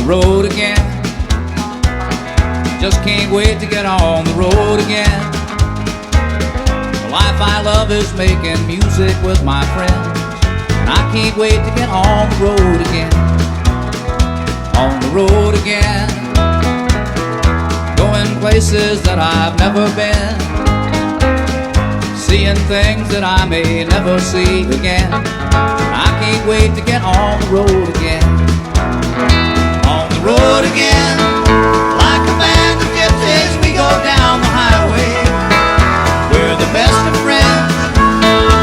road again. Just can't wait to get on the road again. The life I love is making music with my friends, and I can't wait to get on the road again. On the road again, going places that I've never been, seeing things that I may never see again. I can't wait to get on the road again. On the road again, like a band of gypsies, we go down the highway. We're the best of friends,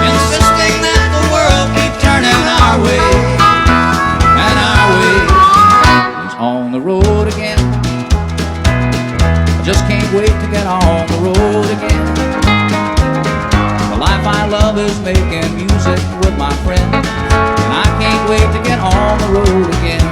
insisting that the world keep turning our way. And our way is on the road again. I just can't wait to get on the road again. The life I love is making music with my friends, and I can't wait to get on the road again.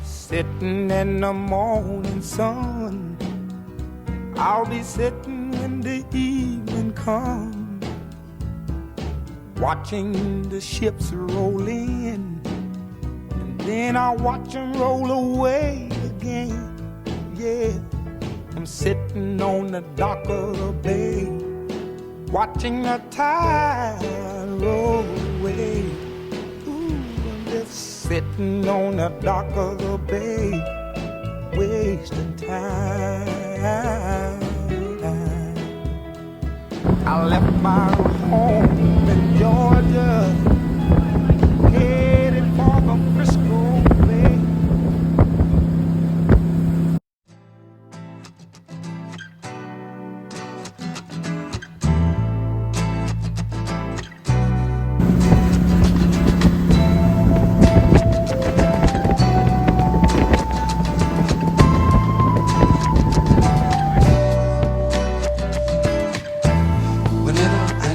Sitting in the morning sun, I'll be sitting when the evening comes, watching the ships roll in, and then I'll watch them roll away again. Yeah, I'm sitting on the dock of the bay, watching the tide roll away. Ooh, I'm just sitting on the dock of the bay, wasting time. I left my home in Georgia, headed for the Frisco Bay. Whenever I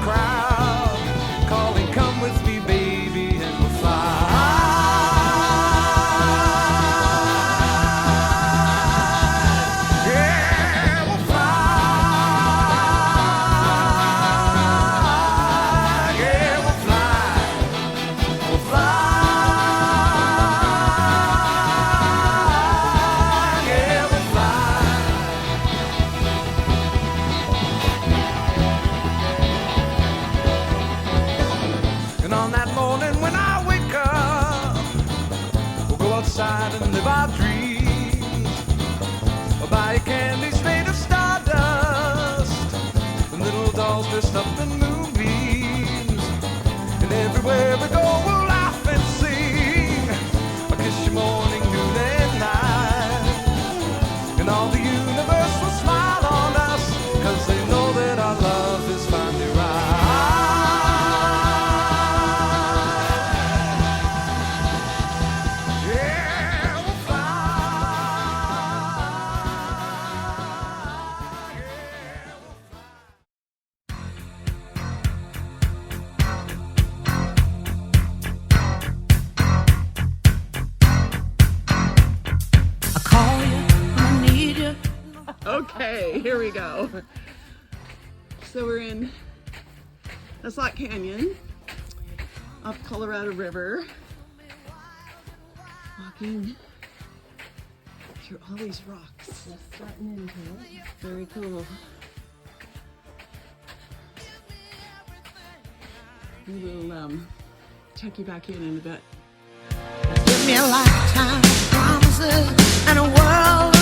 crowd, calling, come with me, baby, and we'll fly. Yeah, we'll fly. Yeah, we'll fly. We'll fly. Yeah, we'll fly. And on that morning when I wake up, we'll go outside and live our dreams. We'll buy candies made of stardust and little dolls dressed up in moonbeams. And everywhere we go, we'll laugh and sing. I'll kiss you morning, noon, and night. And all the universe will smile on us, 'cause they know that our love is finally right. Yeah, we'll fly. Yeah, we'll I call you, I need you. Okay, here we go. So we're in the Slot Canyon off Colorado River, walking through all these rocks. Starting into it. Very cool. We will check you back in a bit. Give me a lifetime of promises and a world